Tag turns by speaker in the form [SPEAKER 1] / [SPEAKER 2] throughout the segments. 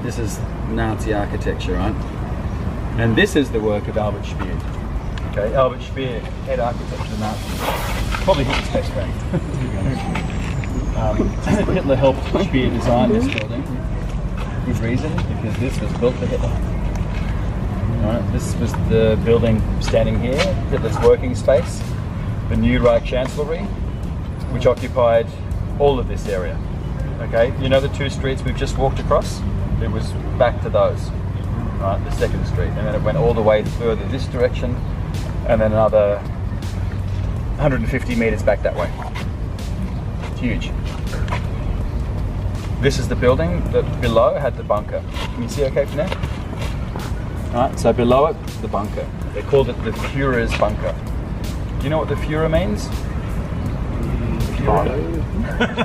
[SPEAKER 1] This is Nazi architecture, right? And this is the work of Albert Speer. Okay, Albert Speer, head architect of the Nazis. Probably Hitler's best friend. Hitler helped Speer design this building. Good reason, because this was built for Hitler. Right, this was the building standing here, Hitler's working space, the new Reich Chancellery, which occupied all of this area. Okay, you know the two streets we've just walked across? It was back to those, right, the second street, and then it went all the way further this direction, and then another 150 meters back that way. It's huge. This is the building that below had the bunker. Can you see okay from there? Right, so below it, the bunker. They called it the Führer's bunker. Do you know what the Führer means?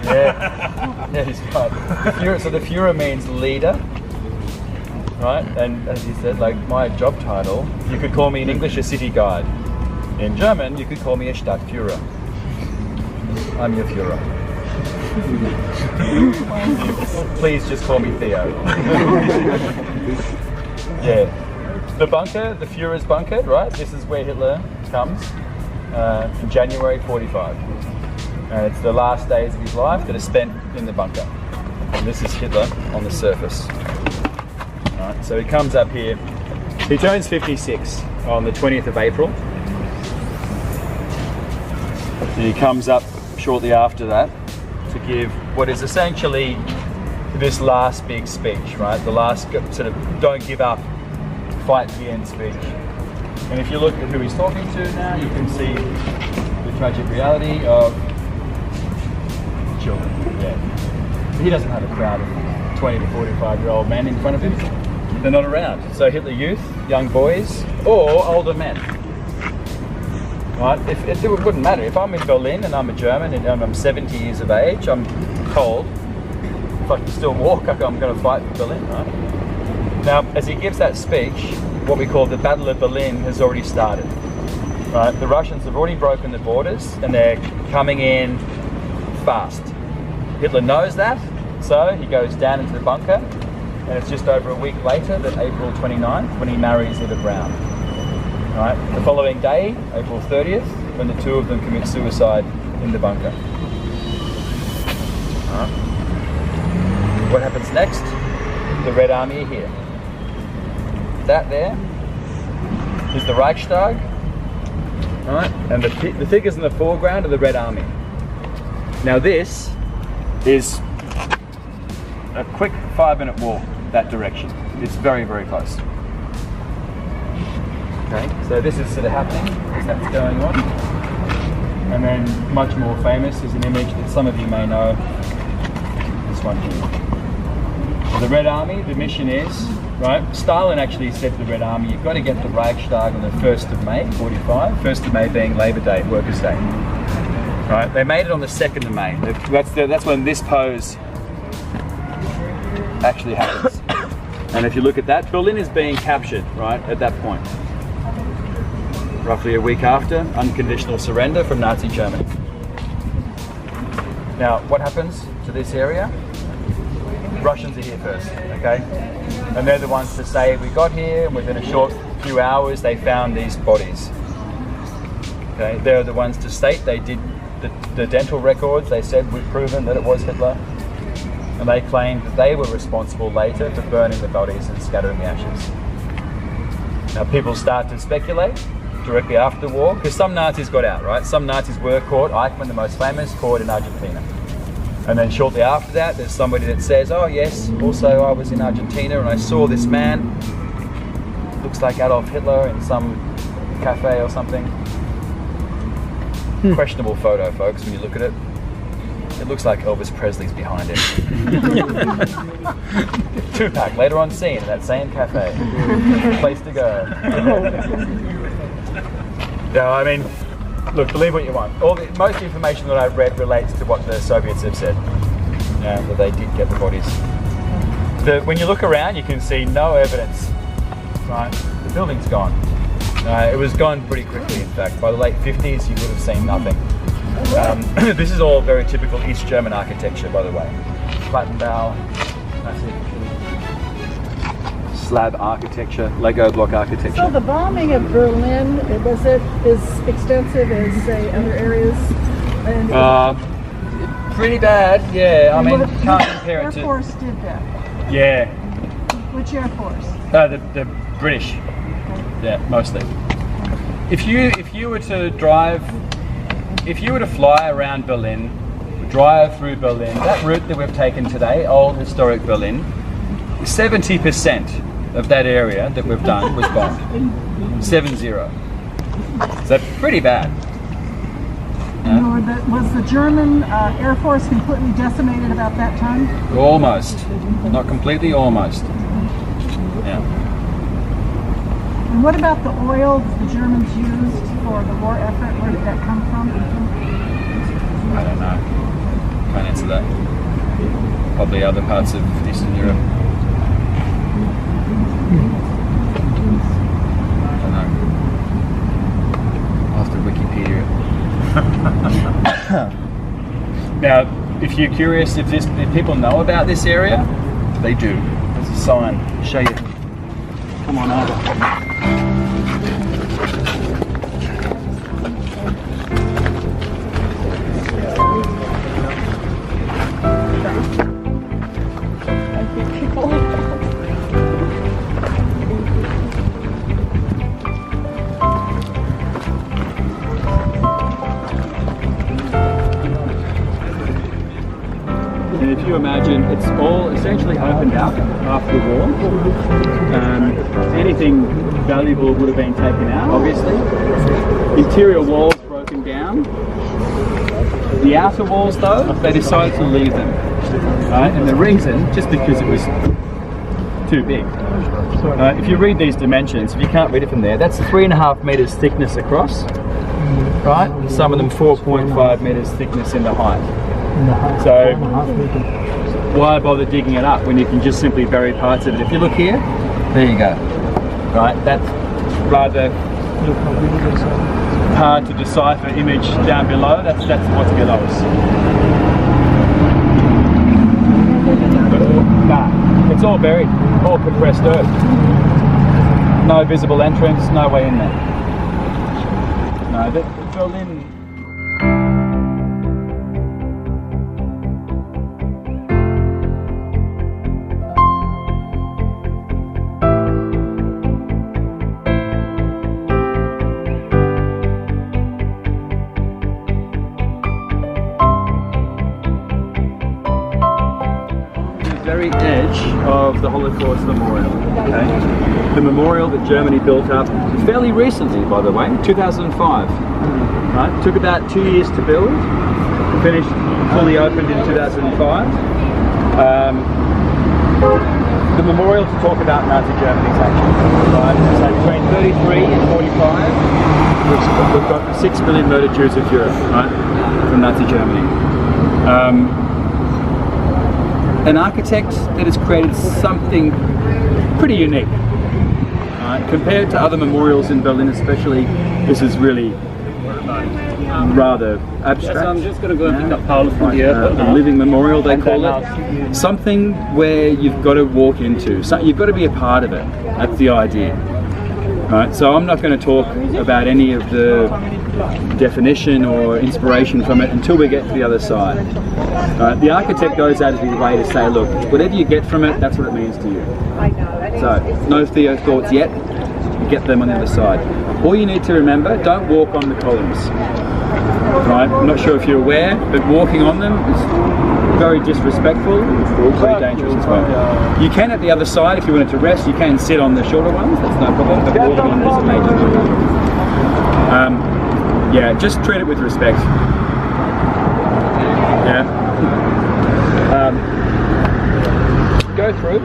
[SPEAKER 1] Yeah, he's right. So the Führer means leader, right? And as he said, like my job title, you could call me in English a city guide. In German, you could call me a Stadtführer. I'm your Führer. Please just call me Theo. Yeah. The bunker, the Führer's bunker, right? This is where Hitler comes in January 45. And it's the last days of his life that are spent in the bunker. And this is Hitler on the surface. Right, so he comes up here. He turns 56 on the 20th of April. And he comes up shortly after that to give what is essentially this last big speech, right? The last sort of don't give up, fight to the end speech. And if you look at who he's talking to now, you can see the tragic reality of children. Yeah. He doesn't have a crowd of 20 to 45-year-old men in front of him. They're not around. So Hitler Youth, young boys, or older men. Right? It wouldn't matter. If I'm in Berlin and I'm a German and I'm 70 years of age, I'm cold. If I can still walk, I'm going to fight for Berlin, right? Now, as he gives that speech, what we call the Battle of Berlin has already started. Right? The Russians have already broken the borders and they're coming in fast. Hitler knows that, so he goes down into the bunker, and it's just over a week later, that April 29th, when he marries Eva Braun. Right? The following day, April 30th, when the two of them commit suicide in the bunker. Right. What happens next? The Red Army are here. That there is the Reichstag, right? And the figures in the foreground are the Red Army. Now this is a quick 5-minute walk that direction. It's very, very close. Okay, so this is sort of happening as that's going on. And then much more famous is an image that some of you may know, this one here. So the Red Army, the mission is, right, Stalin actually said to the Red Army, you've got to get to Reichstag on the 1st of May, 45, 1st of May being Labor Day, Workers' Day. Right, they made it on the 2nd of May. That's when this pose actually happens. And if you look at that, Berlin is being captured, right, at that point. Roughly a week after, unconditional surrender from Nazi Germany. Now, what happens to this area? Russians are here first, okay? And they're the ones to say, we got here, and within a short few hours, they found these bodies. Okay, they're the ones to state they did the dental records. They said we've proven that it was Hitler, and they claimed that they were responsible later for burning the bodies and scattering the ashes. Now people start to speculate directly after the war, because some Nazis got out, right? Some Nazis were caught. Eichmann, the most famous, caught in Argentina. And then shortly after that, there's somebody that says, oh yes, also I was in Argentina and I saw this man, looks like Adolf Hitler, in some cafe or something. Questionable photo, folks, when you look at it. It looks like Elvis Presley's behind it. Tupac, later on seen in that same cafe. Place to go. No, I mean, look, believe what you want. Most information that I've read relates to what the Soviets have said, that they did get the bodies. When you look around, you can see no evidence. Right, the building's gone. It was gone pretty quickly, in fact. By the late 50s, you would have seen nothing. This is all very typical East German architecture, by the way. Plattenbau, classic slab architecture, Lego block architecture.
[SPEAKER 2] So the bombing of Berlin, was it as extensive as, say, other areas? And
[SPEAKER 1] Pretty bad, yeah. I mean, can't compare it to...
[SPEAKER 2] Air Force did that.
[SPEAKER 1] Yeah.
[SPEAKER 2] Which Air Force?
[SPEAKER 1] The British.
[SPEAKER 2] Okay.
[SPEAKER 1] Yeah, mostly. If you were to fly around Berlin, drive through Berlin, that route that we've taken today, old historic Berlin, 70% of that area that we've done was bombed. 7-0. So pretty bad.
[SPEAKER 2] Was the German Air Force completely decimated about that time?
[SPEAKER 1] Almost. Not completely, almost. Yeah.
[SPEAKER 2] And what about the oil that the Germans used for the war effort? Where did that come from?
[SPEAKER 1] I don't know. Can't answer that. Probably other parts of Eastern Europe. I don't know. I'll have to Wikipedia it. Now, if you're curious if people know about this area, they do. There's a sign. I'll show you. Come on over. And if you imagine, it's all essentially opened out after the war. Anything valuable would have been taken out, obviously. Interior walls broken down. The outer walls, though, they decided to leave them. And the reason, just because it was too big. If you read these dimensions, if you can't read it from there, that's 3.5 meters thickness across. Right? Some of them 4.5 meters thickness in the height. So why bother digging it up when you can just simply bury parts of it? If you look here, there you go. Right, that's rather hard to decipher image down below. That's what's below us. Nah, it's all buried, all compressed earth. No visible entrance, no way in there. No, the Berlin. Very edge of the Holocaust Memorial. Okay, the memorial that Germany built up fairly recently, by the way, 2005. Right, took about 2 years to build. Finished fully opened in 2005. The memorial to talk about Nazi Germany's action. Right, so between 33 and 45, we've got the 6 million murdered Jews of Europe, right, from Nazi Germany. An architect that has created something pretty unique. Compared to other memorials in Berlin especially, this is really rather abstract.
[SPEAKER 3] Yes, I'm just going to go and pick up Paul from the airport.
[SPEAKER 1] A living memorial, they call it. Something where you've got to walk into. So you've got to be a part of it. That's the idea. Right, so I'm not going to talk about any of the definition or inspiration from it until we get to the other side. The architect goes out of his way to say, look, whatever you get from it, that's what it means to you. So, no Theo thoughts yet, get them on the other side. All you need to remember, don't walk on the columns. Right, I'm not sure if you're aware, but walking on them is very disrespectful, very dangerous as well. You can at the other side, if you wanted to rest, you can sit on the shorter ones, that's no problem, but walking on is a major no. Yeah, just treat it with respect. Yeah. Go through.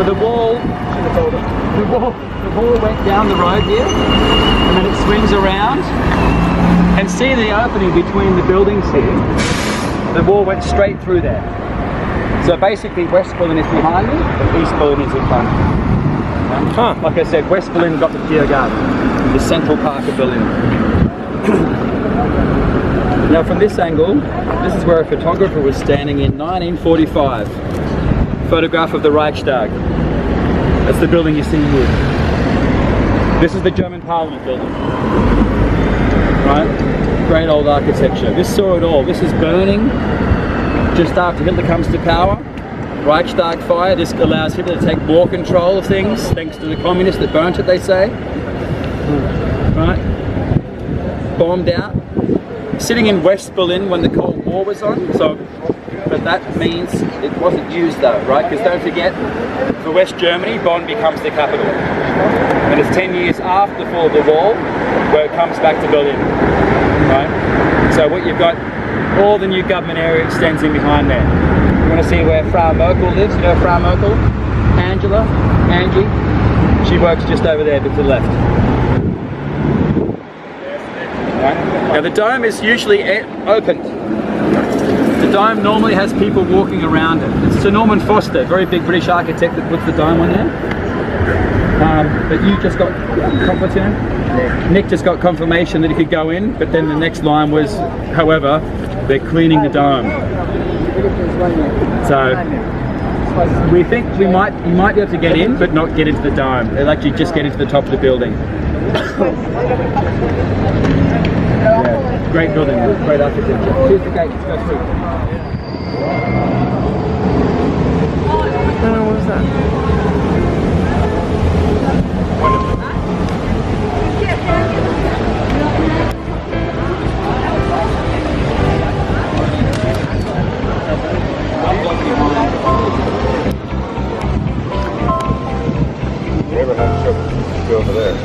[SPEAKER 1] So the wall went down the road here, and then it swings around. And see the opening between the buildings here? The wall went straight through there. So basically West Berlin is behind me, and East Berlin is in front of me. Like I said, West Berlin got the Tiergarten, the central park of Berlin. Now from this angle, this is where a photographer was standing in 1945. Photograph of the Reichstag. That's the building you see here. This is the German Parliament building. Right? Great old architecture. This saw it all. This is burning just after Hitler comes to power. Reichstag fire. This allows Hitler to take more control of things, thanks to the communists that burnt it, they say. Right? Bombed out. Sitting in West Berlin when the Cold War was on. But that means it wasn't used though, right? Because don't forget, for West Germany, Bonn becomes the capital. And it's 10 years after the fall of the wall where it comes back to Berlin, right? So what you've got, all the new government area extends in behind there. You want to see where Frau Merkel lives? You know Frau Merkel? Angie. She works just over there to the left. Right? Now the dome is usually opened. The dome normally has people walking around it. It's Sir Norman Foster, very big British architect, that puts the dome on there. But you just got, what's your name? Nick just got confirmation that he could go in, but then the next line was, however, they're cleaning the dome. So we think you might be able to get in, but not get into the dome. They'll actually just get into the top of the building. Yeah, great building, great architecture. Here's the gate, let's go through.
[SPEAKER 4] What was that?
[SPEAKER 5] Never have to go over there.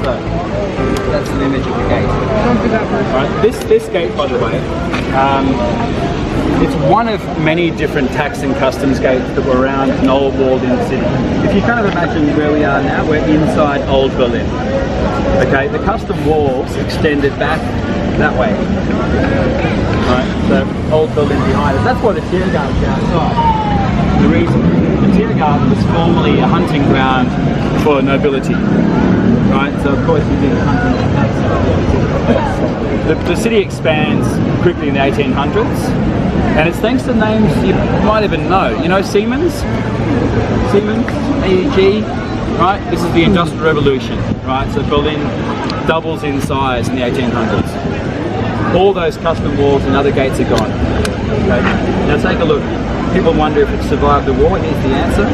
[SPEAKER 1] So, that's an image of the gate. Right, this gate, by the way, it's one of many different tax and customs gates that were around an old walled-in city. If you kind of imagine where we are now, we're inside Old Berlin. Okay, the custom walls extended back that way. Right, so Old Berlin behind us. That's why the Tiergarten is outside. The reason, the Tiergarten was formerly a hunting ground for nobility. Right, so of course you did hunting outside. The city expands quickly in the 1800s, and it's thanks to names you might even know. You know Siemens, AEG, right? This is the Industrial Revolution, right? So Berlin doubles in size in the 1800s. All those custom walls and other gates are gone. Okay, now take a look. People wonder if it survived the war. Here's the answer.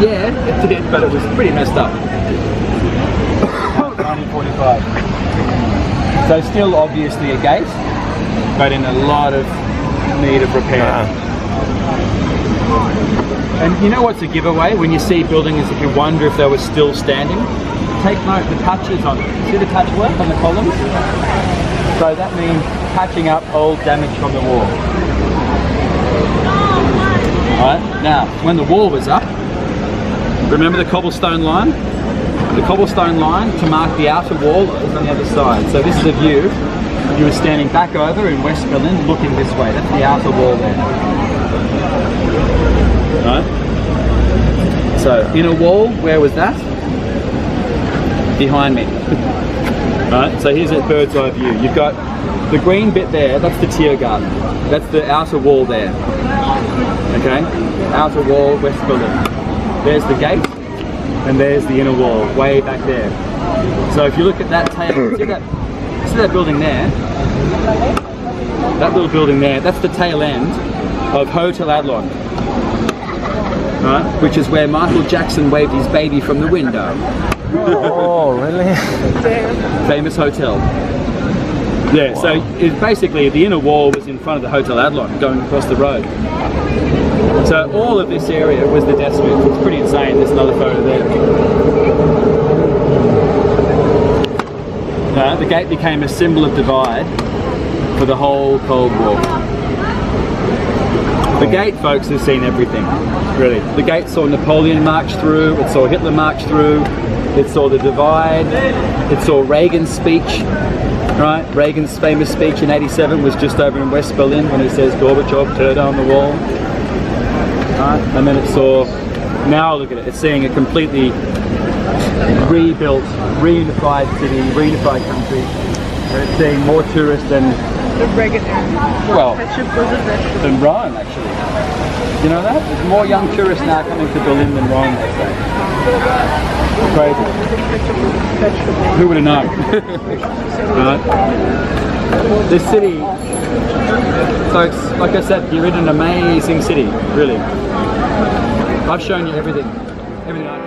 [SPEAKER 1] Yeah, it did, but it was pretty messed up. 1945. So still obviously a gate, but in a lot of need of repair. And you know what's a giveaway? When you see buildings that you wonder if they were still standing, take note of the touches on it. See the touch work on the columns? So that means patching up old damage from the wall. Alright, now when the wall was up, remember the cobblestone line? The cobblestone line to mark the outer wall is on the other side. So this is a view. You were standing back over in West Berlin looking this way. That's the outer wall there. Right? So inner wall, where was that? Behind me. Right, so here's a bird's eye view. You've got the green bit there, that's the Tiergarten. That's the outer wall there. Okay? Outer wall, West Berlin. There's the gate, and there's the inner wall, way back there. So if you look at that tail, see that building there? That little building there, that's the tail end of Hotel Adlon. Right? Which is where Michael Jackson waved his baby from the window.
[SPEAKER 4] Oh, really?
[SPEAKER 1] Famous hotel. Yeah, wow. So it's basically the inner wall was in front of the Hotel Adlon going across the road. So all of this area was the death switch. It's pretty insane. There's another photo there. The gate became a symbol of divide for the whole Cold War. The gate, folks, has seen everything, really. The gate saw Napoleon march through, it saw Hitler march through, it saw the divide, it saw Reagan's speech, right? Reagan's famous speech in '87 was just over in West Berlin when he says, Gorbachev, tear down the wall. Right? And then it saw, now look at it, it's seeing a completely rebuilt, reunified city, reunified country. And it's seeing more tourists than well, than Rome, actually. You know that? There's more young tourists now coming to Berlin than Rome, they say. Crazy. Who would have known? Right? This city, folks, like I said, you're in an amazing city, really. I've shown you everything. Everything I know.